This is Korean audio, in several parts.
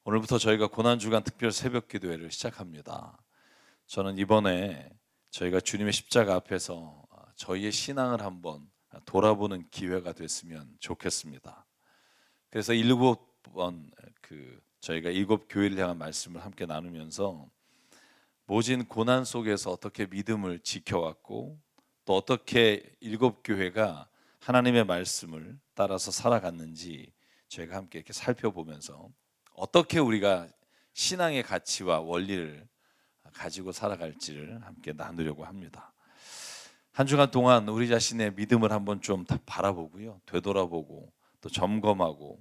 오늘부터 저희가 고난주간 특별 새벽 기도회를 시작합니다. 저는 이번에 저희가 주님의 십자가 앞에서 저희의 신앙을 한번 돌아보는 기회가 됐으면 좋겠습니다. 그래서 일곱 번 저희가 일곱 교회를 향한 말씀을 함께 나누면서 모진 고난 속에서 어떻게 믿음을 지켜왔고 또 어떻게 일곱 교회가 하나님의 말씀을 따라서 살아갔는지 저희가 함께 이렇게 살펴보면서 어떻게 우리가 신앙의 가치와 원리를 가지고 살아갈지를 함께 나누려고 합니다. 한 주간 동안 우리 자신의 믿음을 한번 좀 바라보고요, 되돌아보고 또 점검하고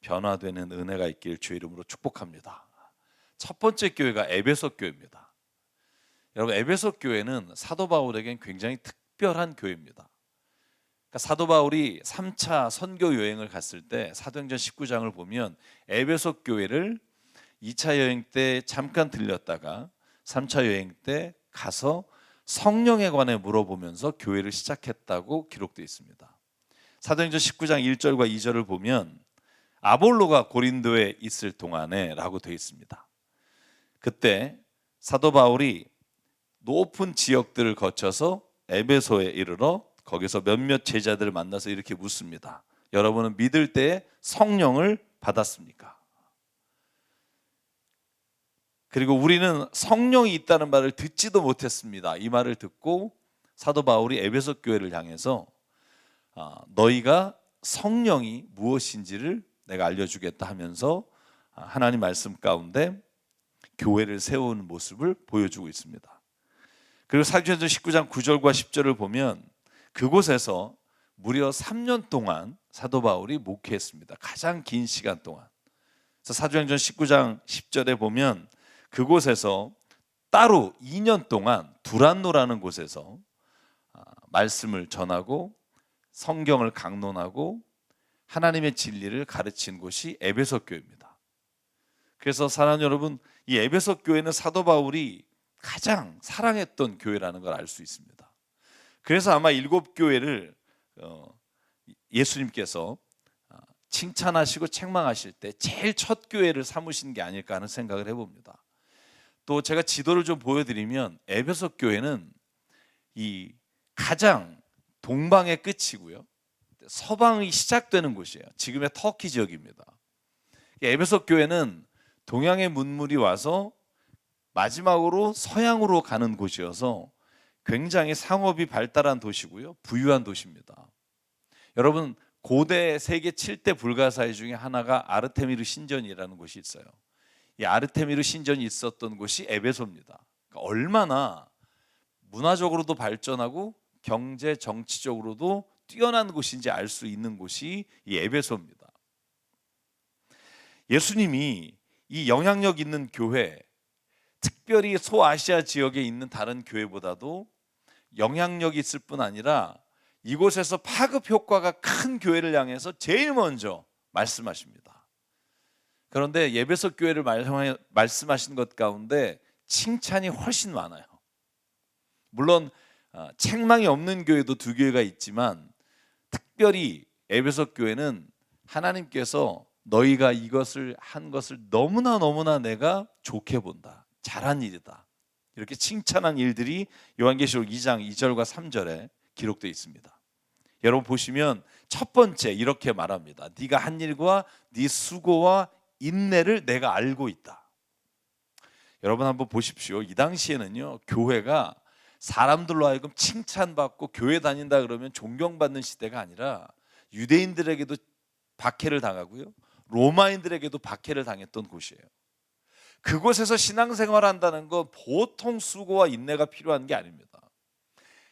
변화되는 은혜가 있길 주의 이름으로 축복합니다. 첫 번째 교회가 에베소 교회입니다. 여러분, 에베소 교회는 사도 바울에겐 굉장히 특별한 교회입니다. 그러니까 사도 바울이 3차 선교 여행을 갔을 때 사도행전 19장을 보면 에베소 교회를 2차 여행 때 잠깐 들렸다가 3차 여행 때 가서 성령에 관해 물어보면서 교회를 시작했다고 기록되어 있습니다. 사도행전 19장 1절과 2절을 보면 아볼로가 고린도에 있을 동안에 라고 되어 있습니다. 그때 사도 바울이 높은 지역들을 거쳐서 에베소에 이르러 거기서 몇몇 제자들을 만나서 이렇게 묻습니다. 여러분은 믿을 때 성령을 받았습니까? 그리고 우리는 성령이 있다는 말을 듣지도 못했습니다. 이 말을 듣고 사도 바울이 에베소 교회를 향해서 너희가 성령이 무엇인지를 내가 알려주겠다 하면서 하나님 말씀 가운데 교회를 세우는 모습을 보여주고 있습니다. 그리고 사도행전 19장 9절과 10절을 보면 그곳에서 무려 3년 동안 사도 바울이 목회했습니다. 가장 긴 시간 동안. 그래서 사도행전 19장 10절에 보면 그곳에서 따로 2년 동안 두란노라는 곳에서 말씀을 전하고 성경을 강론하고 하나님의 진리를 가르친 곳이 에베소 교회입니다. 그래서 사랑하는 여러분, 이 에베소 교회는 사도 바울이 가장 사랑했던 교회라는 걸 알 수 있습니다. 그래서 아마 일곱 교회를 예수님께서 칭찬하시고 책망하실 때 제일 첫 교회를 삼으신 게 아닐까 하는 생각을 해봅니다. 또 제가 지도를 좀 보여드리면 에베소 교회는 이 가장 동방의 끝이고요, 서방이 시작되는 곳이에요. 지금의 터키 지역입니다. 에베소 교회는 동양의 문물이 와서 마지막으로 서양으로 가는 곳이어서 굉장히 상업이 발달한 도시고요, 부유한 도시입니다. 여러분, 고대 세계 7대 불가사의 중에 하나가 아르테미르 신전이라는 곳이 있어요. 이 아르테미르 신전이 있었던 곳이 에베소입니다. 그러니까 얼마나 문화적으로도 발전하고 경제 정치적으로도 뛰어난 곳인지 알 수 있는 곳이 이 에베소입니다. 예수님이 이 영향력 있는 교회, 특별히 소아시아 지역에 있는 다른 교회보다도 영향력이 있을 뿐 아니라 이곳에서 파급 효과가 큰 교회를 향해서 제일 먼저 말씀하십니다. 그런데 에베소 교회를 말씀하신 것 가운데 칭찬이 훨씬 많아요. 물론 책망이 없는 교회도 두 교회가 있지만 특별히 에베소 교회는 하나님께서 너희가 이것을 한 것을 너무나 내가 좋게 본다, 잘한 일이다, 이렇게 칭찬한 일들이 요한계시록 2장 2절과 3절에 기록되어 있습니다. 여러분 보시면 첫 번째 이렇게 말합니다. 네가 한 일과 네 수고와 인내를 내가 알고 있다. 여러분 한번 보십시오. 이 당시에는요, 교회가 사람들로 하여금 칭찬받고 교회 다닌다 그러면 존경받는 시대가 아니라 유대인들에게도 박해를 당하고요, 로마인들에게도 박해를 당했던 곳이에요. 그곳에서 신앙생활을 한다는 건 보통 수고와 인내가 필요한 게 아닙니다.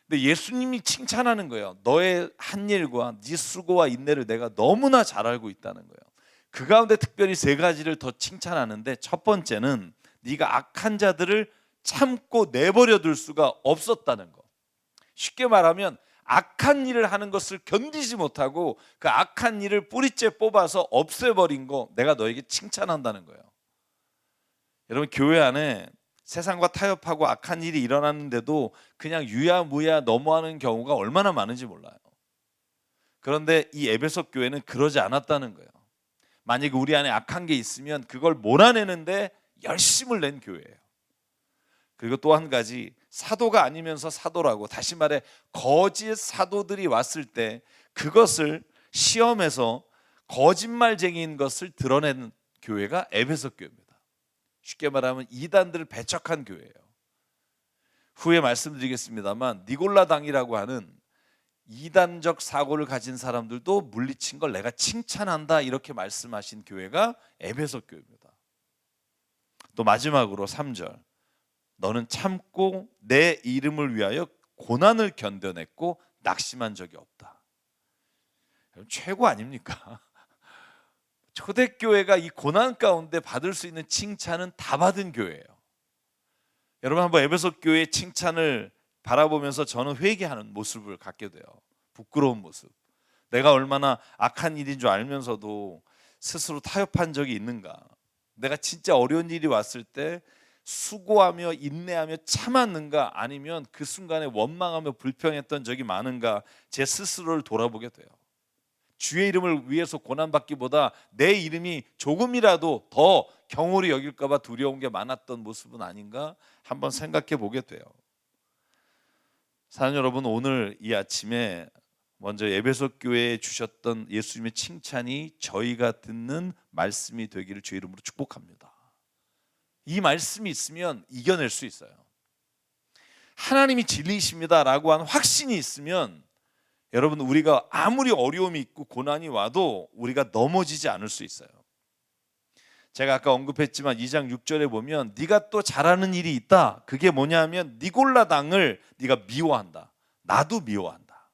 근데 예수님이 칭찬하는 거예요. 너의 한 일과 네 수고와 인내를 내가 너무나 잘 알고 있다는 거예요. 그 가운데 특별히 세 가지를 더 칭찬하는데, 첫 번째는 네가 악한 자들을 참고 내버려 둘 수가 없었다는 거. 쉽게 말하면 악한 일을 하는 것을 견디지 못하고 그 악한 일을 뿌리째 뽑아서 없애버린 거 내가 너에게 칭찬한다는 거예요. 여러분, 교회 안에 세상과 타협하고 악한 일이 일어났는데도 그냥 유야무야 넘어가는 경우가 얼마나 많은지 몰라요. 그런데 이 에베소 교회는 그러지 않았다는 거예요. 만약에 우리 안에 악한 게 있으면 그걸 몰아내는데 열심을 낸 교회예요. 그리고 또 한 가지, 사도가 아니면서 사도라고, 다시 말해 거짓 사도들이 왔을 때 그것을 시험해서 거짓말쟁이인 것을 드러내는 교회가 에베소 교회입니다. 쉽게 말하면 이단들을 배척한 교회예요. 후에 말씀드리겠습니다만 니골라당이라고 하는 이단적 사고를 가진 사람들도 물리친 걸 내가 칭찬한다, 이렇게 말씀하신 교회가 에베소 교회입니다. 또 마지막으로 3절, 너는 참고 내 이름을 위하여 고난을 견뎌냈고 낙심한 적이 없다. 최고 아닙니까? 초대교회가 이 고난 가운데 받을 수 있는 칭찬은 다 받은 교회예요. 여러분, 한번 에베소 교회의 칭찬을 바라보면서 저는 회개하는 모습을 갖게 돼요. 부끄러운 모습. 내가 얼마나 악한 일인 줄 알면서도 스스로 타협한 적이 있는가? 내가 진짜 어려운 일이 왔을 때 수고하며 인내하며 참았는가? 아니면 그 순간에 원망하며 불평했던 적이 많은가? 제 스스로를 돌아보게 돼요. 주의 이름을 위해서 고난받기보다 내 이름이 조금이라도 더 경홀히 여길까 봐 두려운 게 많았던 모습은 아닌가? 한번 생각해 보게 돼요. 사랑하는 여러분, 오늘 이 아침에 먼저 에베소 교회에 주셨던 예수님의 칭찬이 저희가 듣는 말씀이 되기를 주의 이름으로 축복합니다. 이 말씀이 있으면 이겨낼 수 있어요. 하나님이 진리이십니다라고 하는 확신이 있으면 여러분, 우리가 아무리 어려움이 있고 고난이 와도 우리가 넘어지지 않을 수 있어요. 제가 아까 언급했지만 2장 6절에 보면 네가 또 잘하는 일이 있다. 그게 뭐냐면 니골라 당을 네가 미워한다. 나도 미워한다.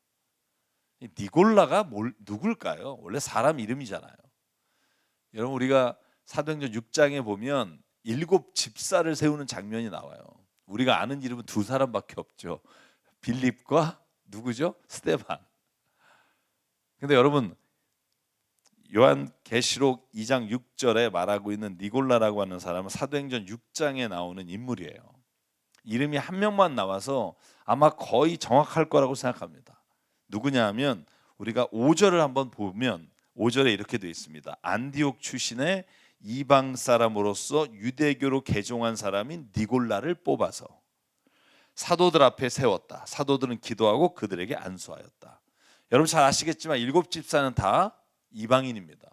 니골라가 누굴까요? 원래 사람 이름이잖아요. 여러분, 우리가 사도행전 6장에 보면 7 집사를 세우는 장면이 나와요. 우리가 아는 이름은 2사람밖에 없죠. 빌립과 누구죠? 스데반. 근데 여러분, 요한계시록 2장 6절에 말하고 있는 니골라라고 하는 사람은 사도행전 6장에 나오는 인물이에요. 이름이 한 명만 나와서 아마 거의 정확할 거라고 생각합니다. 누구냐 하면 우리가 5절을 한번 보면 5절에 이렇게 되어 있습니다. 안디옥 출신의 이방 사람으로서 유대교로 개종한 사람인 니골라를 뽑아서 사도들 앞에 세웠다. 사도들은 기도하고 그들에게 안수하였다. 여러분 잘 아시겠지만 7 집사는 다 이방인입니다.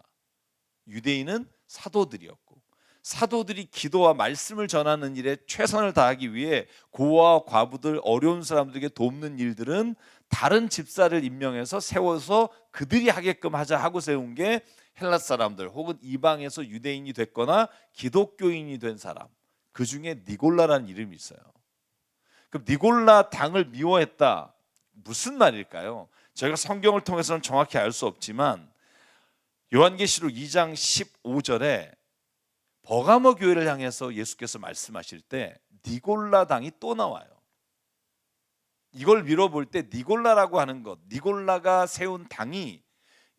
유대인은 사도들이었고, 사도들이 기도와 말씀을 전하는 일에 최선을 다하기 위해 고아와 과부들, 어려운 사람들에게 돕는 일들은 다른 집사를 임명해서 세워서 그들이 하게끔 하자 하고 세운 게 헬라 사람들 혹은 이방에서 유대인이 됐거나 기독교인이 된 사람, 그 중에 니골라라는 이름이 있어요. 그럼 니골라 당을 미워했다, 무슨 말일까요? 저희가 성경을 통해서는 정확히 알 수 없지만 요한계시록 2장 15절에 버가모 교회를 향해서 예수께서 말씀하실 때 니골라 당이 또 나와요. 이걸 밀어볼 때 니골라라고 하는 것, 니골라가 세운 당이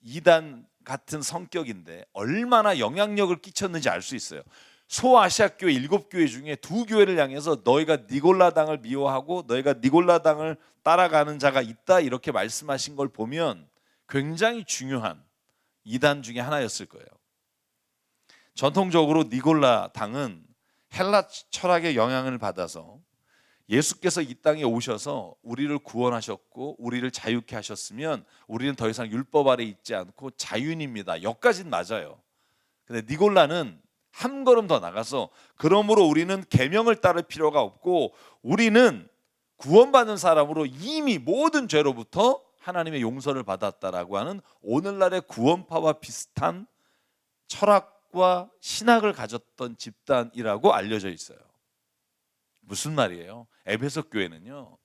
이단 같은 성격인데 얼마나 영향력을 끼쳤는지 알 수 있어요. 소아시아 교회 7교회 중에 2교회를 향해서 너희가 니골라 당을 미워하고 너희가 니골라 당을 따라가는 자가 있다, 이렇게 말씀하신 걸 보면 굉장히 중요한 이단 중에 하나였을 거예요. 전통적으로 니골라 당은 헬라 철학의 영향을 받아서 예수께서 이 땅에 오셔서 우리를 구원하셨고 우리를 자유케 하셨으면 우리는 더 이상 율법 아래 있지 않고 자유인입니다. 여기까지는 맞아요. 근데 니골라는 한 걸음 더 나가서 그러므로 우리는 계명을 따를 필요가 없고 우리는 구원받은 사람으로 이미 모든 죄로부터 하나님의 용서를 받았다라고 하는 오늘날의 구원파와 비슷한 철학과 신학을 가졌던 집단이라고 알려져 있어요. 무슨 말이에요? 에베소 교회는요,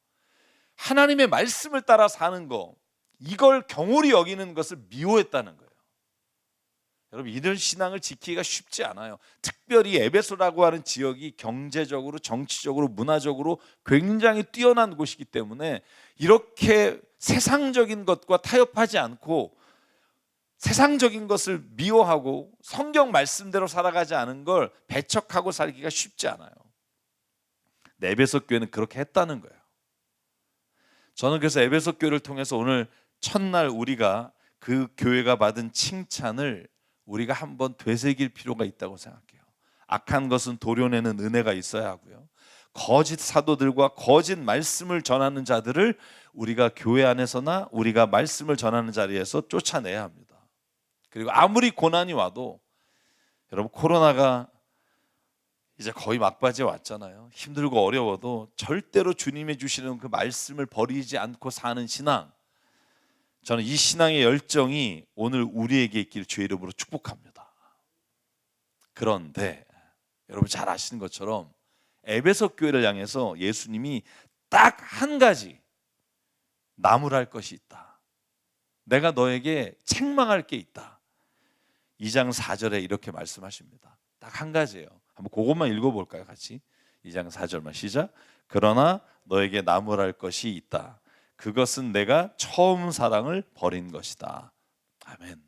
하나님의 말씀을 따라 사는 거, 이걸 경홀히 여기는 것을 미워했다는 거예요. 여러분, 이런 신앙을 지키기가 쉽지 않아요. 특별히 에베소라고 하는 지역이 경제적으로, 정치적으로, 문화적으로 굉장히 뛰어난 곳이기 때문에 이렇게 세상적인 것과 타협하지 않고 세상적인 것을 미워하고 성경 말씀대로 살아가지 않은 걸 배척하고 살기가 쉽지 않아요. 에베소 교회는 그렇게 했다는 거예요. 저는 그래서 에베소 교회를 통해서 오늘 첫날 우리가 그 교회가 받은 칭찬을 우리가 한번 되새길 필요가 있다고 생각해요. 악한 것은 도려내는 은혜가 있어야 하고요. 거짓 사도들과 거짓 말씀을 전하는 자들을 우리가 교회 안에서나 우리가 말씀을 전하는 자리에서 쫓아내야 합니다. 그리고 아무리 고난이 와도, 여러분 코로나가 이제 거의 막바지에 왔잖아요. 힘들고 어려워도 절대로 주님이 주시는 그 말씀을 버리지 않고 사는 신앙, 저는 이 신앙의 열정이 오늘 우리에게 있기를 주의 이름으로 축복합니다. 그런데 여러분 잘 아시는 것처럼 에베소 교회를 향해서 예수님이 딱 한 가지 나무랄 것이 있다. 내가 너에게 책망할 게 있다. 2장 4절에 이렇게 말씀하십니다. 딱 한 가지예요. 한번 그것만 읽어볼까요? 같이 2장 4절만 시작. 그러나 너에게 나무랄 것이 있다. 그것은 내가 처음 사랑을 버린 것이다. 아멘.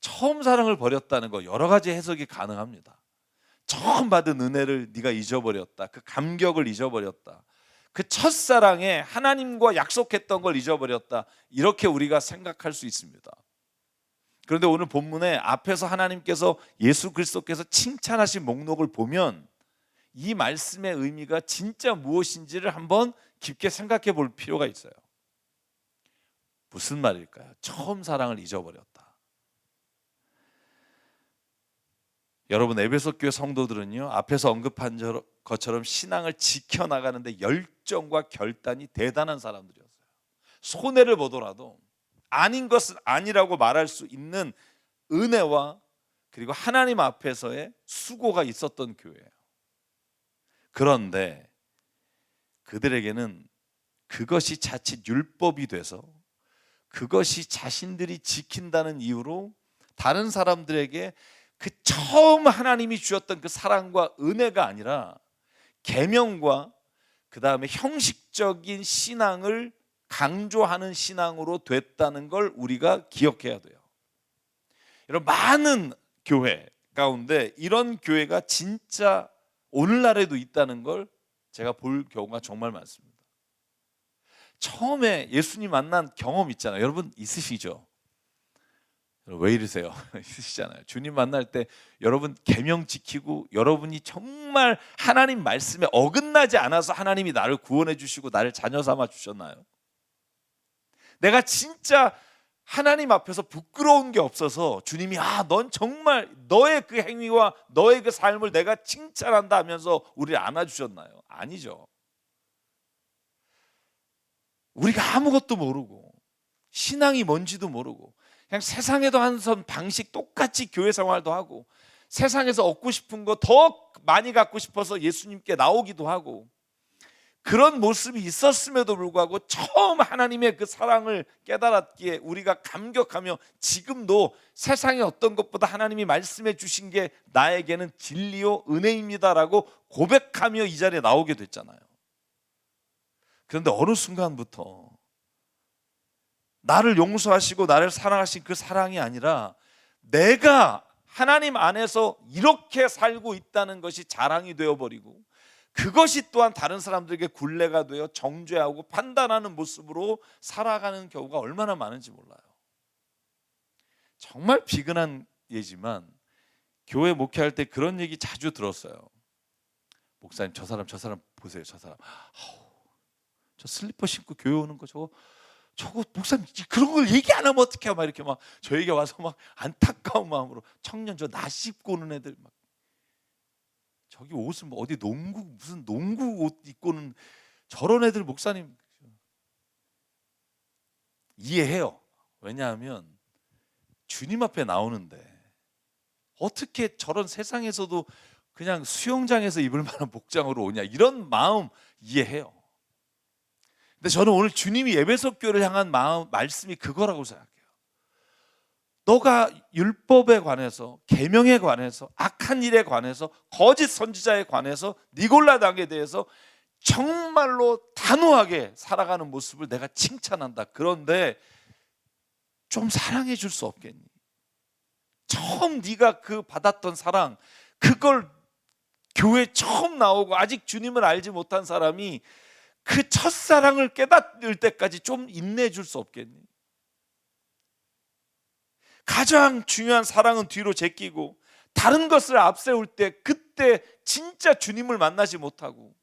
처음 사랑을 버렸다는 거 여러 가지 해석이 가능합니다. 처음 받은 은혜를 네가 잊어버렸다. 그 감격을 잊어버렸다. 그 첫사랑에 하나님과 약속했던 걸 잊어버렸다. 이렇게 우리가 생각할 수 있습니다. 그런데 오늘 본문에 앞에서 하나님께서 예수 그리스도께서 칭찬하신 목록을 보면 이 말씀의 의미가 진짜 무엇인지를 한번 깊게 생각해 볼 필요가 있어요. 무슨 말일까요? 처음 사랑을 잊어버렸다. 여러분 에베소 교회 성도들은요, 앞에서 언급한 것처럼 신앙을 지켜나가는데 열정과 결단이 대단한 사람들이었어요. 손해를 보더라도 아닌 것은 아니라고 말할 수 있는 은혜와 그리고 하나님 앞에서의 수고가 있었던 교회예요. 그런데 그들에게는 그것이 자칫 율법이 돼서 그것이 자신들이 지킨다는 이유로 다른 사람들에게 그 처음 하나님이 주셨던 그 사랑과 은혜가 아니라 계명과 그 다음에 형식적인 신앙을 강조하는 신앙으로 됐다는 걸 우리가 기억해야 돼요. 여러분 많은 교회 가운데 이런 교회가 진짜 오늘날에도 있다는 걸 제가 볼 경우가 정말 많습니다. 처음에 예수님 만난 경험 있잖아요. 여러분 있으시죠? 왜 이러세요? 있으시잖아요. 주님 만날 때 여러분 계명 지키고 여러분이 정말 하나님 말씀에 어긋나지 않아서 하나님이 나를 구원해 주시고 나를 자녀 삼아 주셨나요? 내가 진짜 하나님 앞에서 부끄러운 게 없어서 주님이 넌 정말 너의 그 행위와 너의 그 삶을 내가 칭찬한다 하면서 우리를 안아주셨나요? 아니죠. 우리가 아무것도 모르고 신앙이 뭔지도 모르고 그냥 세상에도 하는 방식 똑같이 교회 생활도 하고 세상에서 얻고 싶은 거 더 많이 갖고 싶어서 예수님께 나오기도 하고 그런 모습이 있었음에도 불구하고 처음 하나님의 그 사랑을 깨달았기에 우리가 감격하며 지금도 세상의 어떤 것보다 하나님이 말씀해 주신 게 나에게는 진리요 은혜입니다라고 고백하며 이 자리에 나오게 됐잖아요. 그런데 어느 순간부터 나를 용서하시고 나를 사랑하신 그 사랑이 아니라 내가 하나님 안에서 이렇게 살고 있다는 것이 자랑이 되어버리고 그것이 또한 다른 사람들에게 굴레가 되어 정죄하고 판단하는 모습으로 살아가는 경우가 얼마나 많은지 몰라요. 정말 비근한 예지만 교회 목회할 때 그런 얘기 자주 들었어요. 목사님 저 사람 보세요. 저 사람 저 슬리퍼 신고 교회 오는 거 저거 목사님 그런 걸 얘기 안 하면 어떡해요? 막 이렇게 막 저에게 와서 막 안타까운 마음으로 청년 저 나 씹고 오는 애들 막 저기 옷은 뭐 어디 무슨 농구 옷 입고는 저런 애들 목사님 이해해요. 왜냐하면 주님 앞에 나오는데 어떻게 저런 세상에서도 그냥 수영장에서 입을 만한 복장으로 오냐 이런 마음 이해해요. 근데 저는 오늘 주님이 에베소 교회를 향한 말씀이 그거라고 생각해요. 너가 율법에 관해서 계명에 관해서 악한 일에 관해서 거짓 선지자에 관해서 니골라 당에 대해서 정말로 단호하게 살아가는 모습을 내가 칭찬한다. 그런데 좀 사랑해 줄 수 없겠니? 처음 네가 그 받았던 사랑 그걸 교회 처음 나오고 아직 주님을 알지 못한 사람이 그 첫사랑을 깨닫을 때까지 좀 인내해 줄 수 없겠니? 가장 중요한 사랑은 뒤로 제끼고 다른 것을 앞세울 때 그때 진짜 주님을 만나지 못하고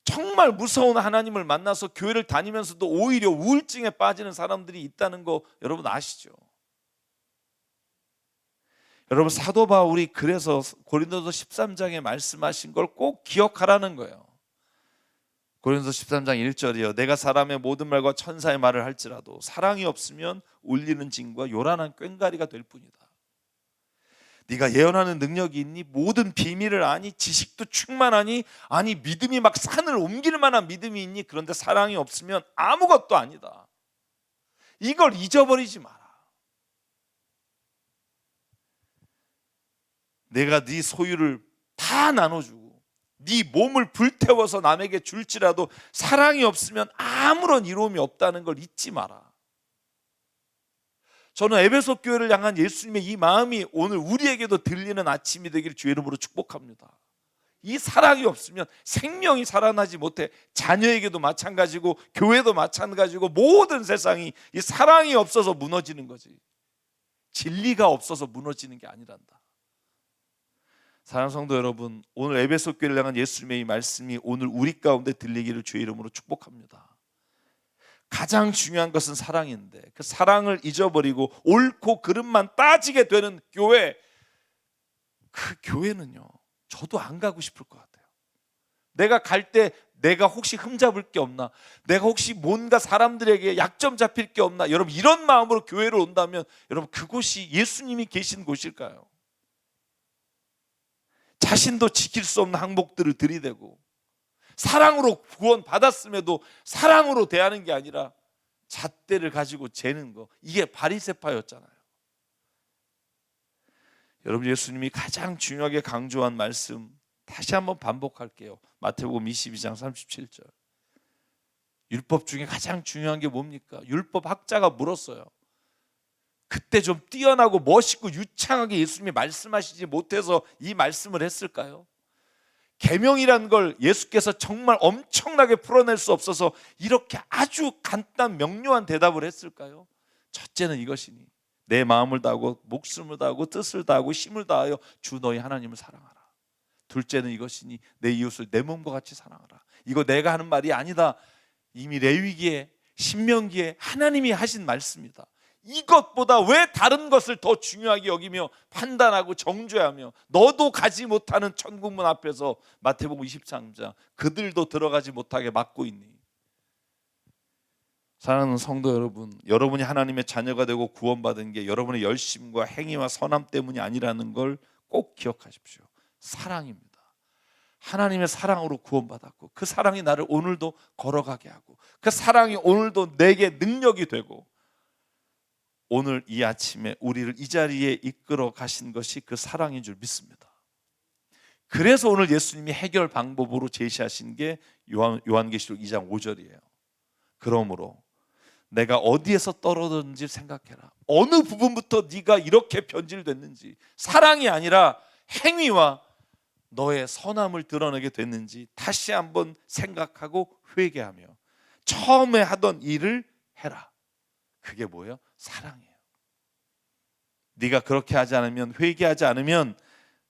정말 무서운 하나님을 만나서 교회를 다니면서도 오히려 우울증에 빠지는 사람들이 있다는 거 여러분 아시죠? 여러분 사도 바울이 그래서 고린도서 13장에 말씀하신 걸 꼭 기억하라는 거예요. 고린도서 13장 1절이요. 내가 사람의 모든 말과 천사의 말을 할지라도 사랑이 없으면 울리는 징과 요란한 꽹과리가 될 뿐이다. 네가 예언하는 능력이 있니? 모든 비밀을 아니? 지식도 충만하니? 아니 믿음이 막 산을 옮길 만한 믿음이 있니? 그런데 사랑이 없으면 아무것도 아니다. 이걸 잊어버리지 마라. 내가 네 소유를 다 나눠주고 네 몸을 불태워서 남에게 줄지라도 사랑이 없으면 아무런 이로움이 없다는 걸 잊지 마라. 저는 에베소 교회를 향한 예수님의 이 마음이 오늘 우리에게도 들리는 아침이 되기를 주의 이름으로 축복합니다. 이 사랑이 없으면 생명이 살아나지 못해. 자녀에게도 마찬가지고 교회도 마찬가지고 모든 세상이 이 사랑이 없어서 무너지는 거지. 진리가 없어서 무너지는 게 아니란다. 사랑하는 성도 여러분, 오늘 에베소 교회를 향한 예수님의 이 말씀이 오늘 우리 가운데 들리기를 주의 이름으로 축복합니다. 가장 중요한 것은 사랑인데 그 사랑을 잊어버리고 옳고 그름만 따지게 되는 교회, 그 교회는요 저도 안 가고 싶을 것 같아요. 내가 갈 때 내가 혹시 흠잡을 게 없나, 내가 혹시 뭔가 사람들에게 약점 잡힐 게 없나, 여러분 이런 마음으로 교회를 온다면 여러분 그곳이 예수님이 계신 곳일까요? 자신도 지킬 수 없는 항목들을 들이대고 사랑으로 구원 받았음에도 사랑으로 대하는 게 아니라 잣대를 가지고 재는 거, 이게 바리새파였잖아요. 여러분 예수님이 가장 중요하게 강조한 말씀 다시 한번 반복할게요. 마태복음 22장 37절. 율법 중에 가장 중요한 게 뭡니까? 율법 학자가 물었어요. 그때 좀 뛰어나고 멋있고 유창하게 예수님이 말씀하시지 못해서 이 말씀을 했을까요? 계명이란 걸 예수께서 정말 엄청나게 풀어낼 수 없어서 이렇게 아주 간단 명료한 대답을 했을까요? 첫째는 이것이니 내 마음을 다하고 목숨을 다하고 뜻을 다하고 힘을 다하여 주 너희 하나님을 사랑하라. 둘째는 이것이니 내 이웃을 내 몸과 같이 사랑하라. 이거 내가 하는 말이 아니다. 이미 레위기에 신명기에 하나님이 하신 말씀이다. 이것보다 왜 다른 것을 더 중요하게 여기며 판단하고 정죄하며 너도 가지 못하는 천국문 앞에서 마태복음 23장 그들도 들어가지 못하게 막고 있니? 사랑하는 성도 여러분, 여러분이 하나님의 자녀가 되고 구원받은 게 여러분의 열심과 행위와 선함 때문이 아니라는 걸 꼭 기억하십시오. 사랑입니다. 하나님의 사랑으로 구원받았고 그 사랑이 나를 오늘도 걸어가게 하고 그 사랑이 오늘도 내게 능력이 되고 오늘 이 아침에 우리를 이 자리에 이끌어 가신 것이 그 사랑인 줄 믿습니다. 그래서 오늘 예수님이 해결 방법으로 제시하신 게 요한계시록 2장 5절이에요. 그러므로 내가 어디에서 떨어졌는지 생각해라. 어느 부분부터 네가 이렇게 변질됐는지, 사랑이 아니라 행위와 너의 선함을 드러내게 됐는지 다시 한번 생각하고 회개하며 처음에 하던 일을 해라. 그게 뭐예요? 사랑이에요. 네가 그렇게 하지 않으면, 회개하지 않으면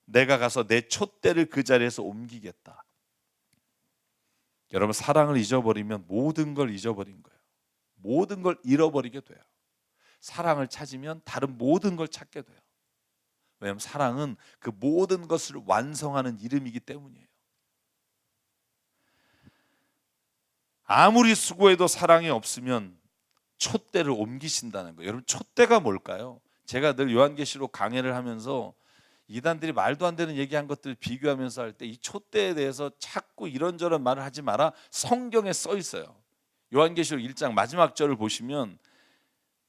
내가 가서 내 촛대를 그 자리에서 옮기겠다. 여러분 사랑을 잊어버리면 모든 걸 잊어버린 거예요. 모든 걸 잃어버리게 돼요. 사랑을 찾으면 다른 모든 걸 찾게 돼요. 왜냐하면 사랑은 그 모든 것을 완성하는 이름이기 때문이에요. 아무리 수고해도 사랑이 없으면 촛대를 옮기신다는 거예요. 여러분 촛대가 뭘까요? 제가 늘 요한계시록 강해를 하면서 이단들이 말도 안 되는 얘기한 것들을 비교하면서 할 때 이 촛대에 대해서 자꾸 이런저런 말을 하지 마라. 성경에 써 있어요. 요한계시록 1장 마지막 절을 보시면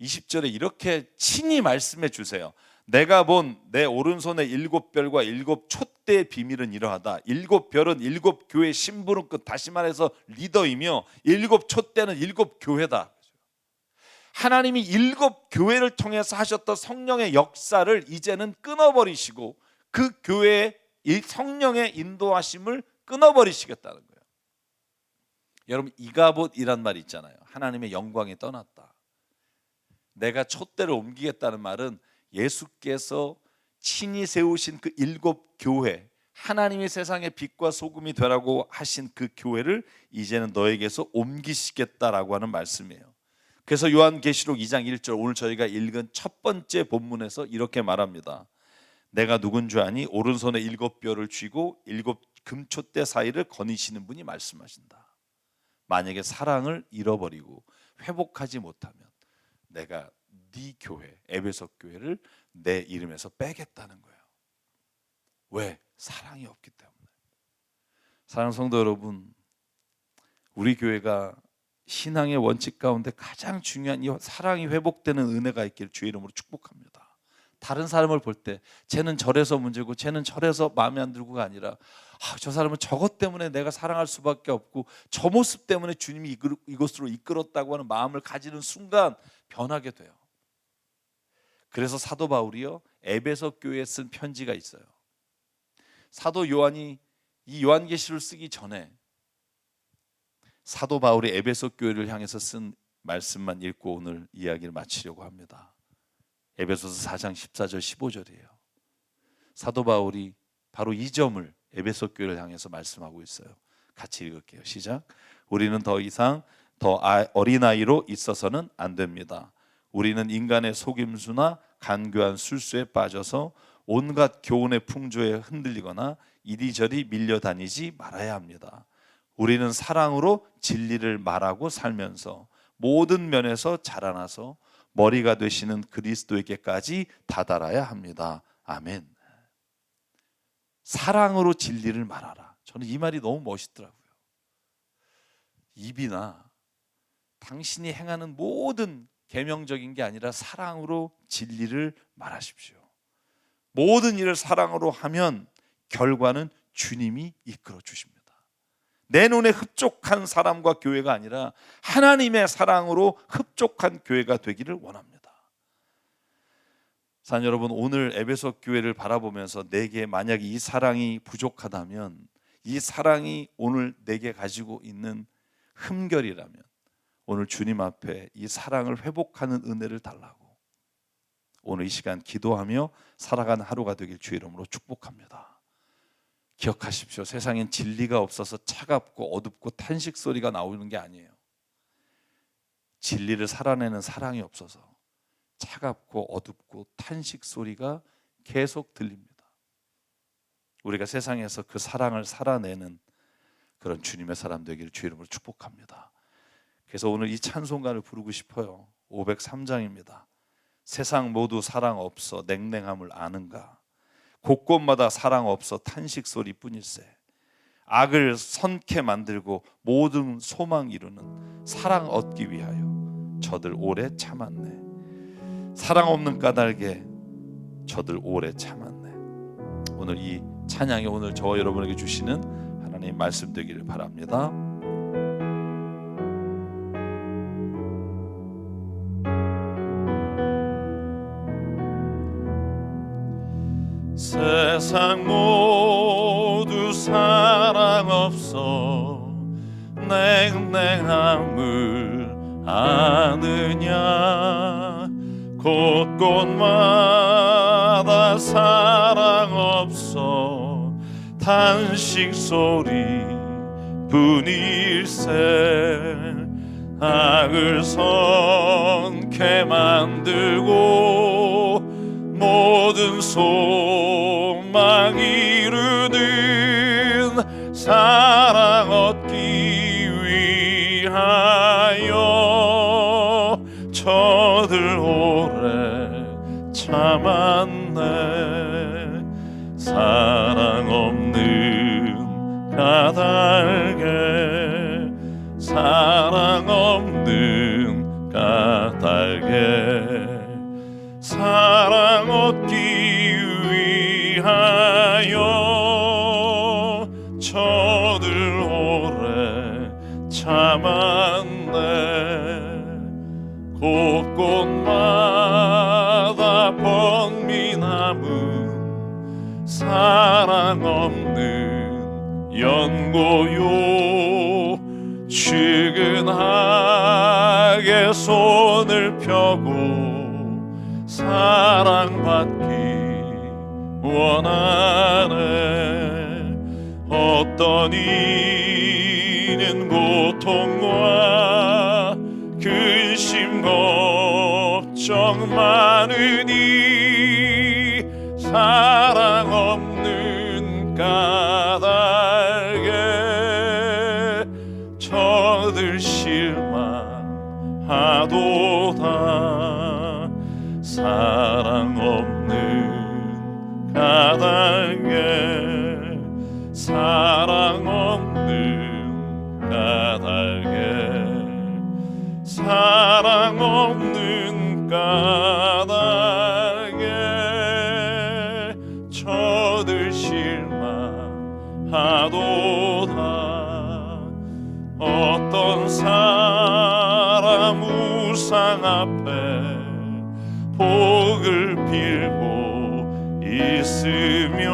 20절에 이렇게 친히 말씀해 주세요. 내가 본 내 오른손의 7별과 7 촛대의 비밀은 이러하다. 7별은 7 교회 심부름꾼, 다시 말해서 리더이며 7 촛대는 7 교회다. 하나님이 7 교회를 통해서 하셨던 성령의 역사를 이제는 끊어버리시고 그 교회의 성령의 인도하심을 끊어버리시겠다는 거예요. 여러분 이가봇이란 말이 있잖아요. 하나님의 영광이 떠났다. 내가 촛대를 옮기겠다는 말은 예수께서 친히 세우신 그 7 교회, 하나님이 세상의 빛과 소금이 되라고 하신 그 교회를 이제는 너에게서 옮기시겠다라고 하는 말씀이에요. 그래서 요한계시록 2장 1절, 오늘 저희가 읽은 첫 번째 본문에서 이렇게 말합니다. 내가 누군 줄 아니? 오른손에 7 뼈를 쥐고 7 금촛대 사이를 거니시는 분이 말씀하신다. 만약에 사랑을 잃어버리고 회복하지 못하면 내가 네 교회, 에베소 교회를 내 이름에서 빼겠다는 거예요. 왜? 사랑이 없기 때문에. 사랑하는 성도 여러분, 우리 교회가 신앙의 원칙 가운데 가장 중요한 이 사랑이 회복되는 은혜가 있기를 주의 이름으로 축복합니다. 다른 사람을 볼 때 쟤는 저래서 문제고 쟤는 저래서 마음에 안 들고가 아니라 저 사람은 저것 때문에 내가 사랑할 수밖에 없고 저 모습 때문에 주님이 이곳으로 이끌었다고 하는 마음을 가지는 순간 변하게 돼요. 그래서 사도 바울이요, 에베소 교회에 쓴 편지가 있어요. 사도 요한이 이 요한계시를 쓰기 전에 사도 바울이 에베소 교회를 향해서 쓴 말씀만 읽고 오늘 이야기를 마치려고 합니다. 에베소서 4장 14절 15절이에요. 사도 바울이 바로 이 점을 에베소 교회를 향해서 말씀하고 있어요. 같이 읽을게요. 시작. 우리는 더 이상 더 어린아이로 있어서는 안 됩니다. 우리는 인간의 속임수나 간교한 술수에 빠져서 온갖 교훈의 풍조에 흔들리거나 이리저리 밀려다니지 말아야 합니다. 우리는 사랑으로 진리를 말하고 살면서 모든 면에서 자라나서 머리가 되시는 그리스도에게까지 다다라야 합니다. 아멘. 사랑으로 진리를 말하라. 저는 이 말이 너무 멋있더라고요. 입이나 당신이 행하는 모든 계명적인 게 아니라 사랑으로 진리를 말하십시오. 모든 일을 사랑으로 하면 결과는 주님이 이끌어 주십니다. 내 눈에 흡족한 사람과 교회가 아니라 하나님의 사랑으로 흡족한 교회가 되기를 원합니다. 사랑 여러분, 오늘 에베소 교회를 바라보면서 내게 만약에 이 사랑이 부족하다면, 이 사랑이 오늘 내게 가지고 있는 흠결이라면 오늘 주님 앞에 이 사랑을 회복하는 은혜를 달라고 오늘 이 시간 기도하며 살아가는 하루가 되길 주의 이름으로 축복합니다. 기억하십시오. 세상엔 진리가 없어서 차갑고 어둡고 탄식 소리가 나오는 게 아니에요. 진리를 살아내는 사랑이 없어서 차갑고 어둡고 탄식 소리가 계속 들립니다. 우리가 세상에서 그 사랑을 살아내는 그런 주님의 사람 되기를 주의 이름으로 축복합니다. 그래서 오늘 이 찬송가를 부르고 싶어요. 503장입니다. 세상 모두 사랑 없어 냉랭함을 아는가? 곳곳마다 사랑 없어 탄식 소리뿐일세. 악을 선케 만들고 모든 소망 이루는 사랑 얻기 위하여 저들 오래 참았네. 사랑 없는 까닭에 저들 오래 참았네. 오늘 이 찬양이 오늘 저와 여러분에게 주시는 하나님의 말씀 되기를 바랍니다. 세상 모두 사랑 없어 냉랭함을 아느냐? 곳곳마다 사랑 없어 탄식 소리 뿐일세. 악을 선케 만들고 모든 소망 이루는 사랑 얻기 위하여 저들 오래 참았네. 사랑 없는 까닭에 사랑 없는 까닭에 사랑 얻기 위하여 저들 오래 참았네. 곳곳마다 번민함은 사랑 없는 연고요. 측은하게 손을 펴고 사랑받기 원하네. 어떤 이는 고통과 근심 걱정 많으니 사랑 없는 까닭에 저들 실망하도다. 사랑 없는 까닭에 사랑 없는 까닭에 사랑 없는 까닭에 저들 실망하도다. 어떤 사람 우상 앞에 복을 빌고 있으며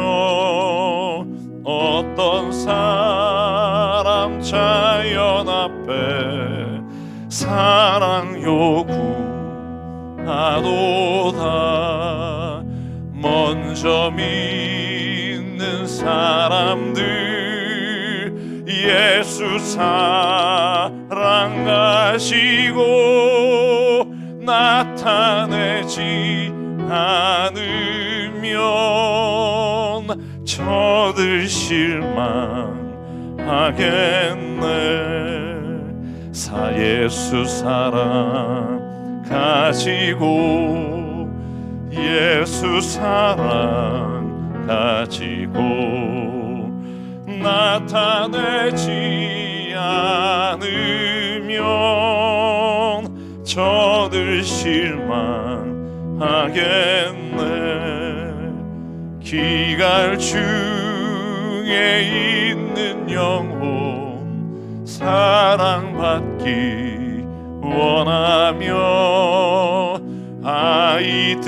어떤 사람 자연 앞에 사랑 요구하도다. 먼저 믿는 사람들 예수 사랑하시고 나타내지 않으면 저들 실망하겠네. 예수 사랑 가지고 예수 사랑 가지고 나타내지 않으면 저들 실망하겠네. 기갈 중에 있는 영혼 사랑받기 원하며 아이들도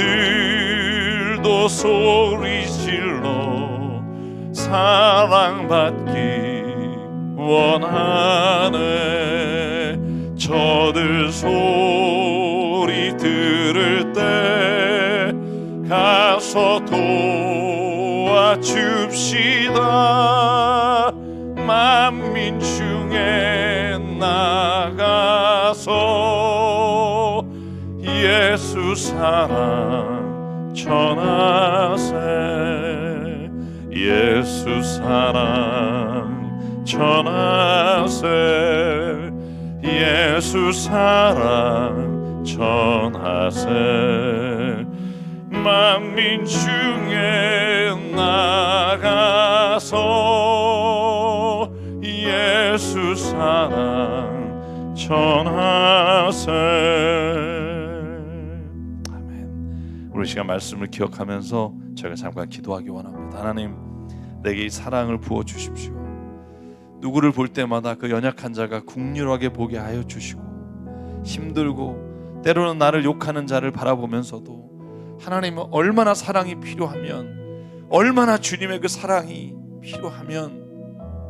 소리질러 사랑받기 원하네. 저들 소리 들을 때 가서 도와줍시다. 만민 중에 나가서 예수 사랑 전하세. 예수 사랑 전하세. 예수 사랑 전하세. 만민 중에 나가서 예수 사랑 전하세. 아멘. 우리 시간 말씀을 기억하면서 저희가 잠깐 기도하기 원합니다. 하나님, 내게 이 사랑을 부어 주십시오. 누구를 볼 때마다 그 연약한 자가 긍휼하게 보게 하여 주시고, 힘들고 때로는 나를 욕하는 자를 바라보면서도 하나님은 얼마나 사랑이 필요하면, 얼마나 주님의 그 사랑이 필요하면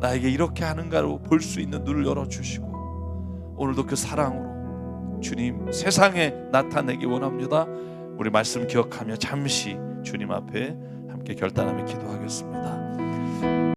나에게 이렇게 하는가로 볼 수 있는 눈을 열어주시고, 오늘도 그 사랑으로 주님 세상에 나타내기 원합니다. 우리 말씀 기억하며 잠시 주님 앞에 함께 결단하며 기도하겠습니다.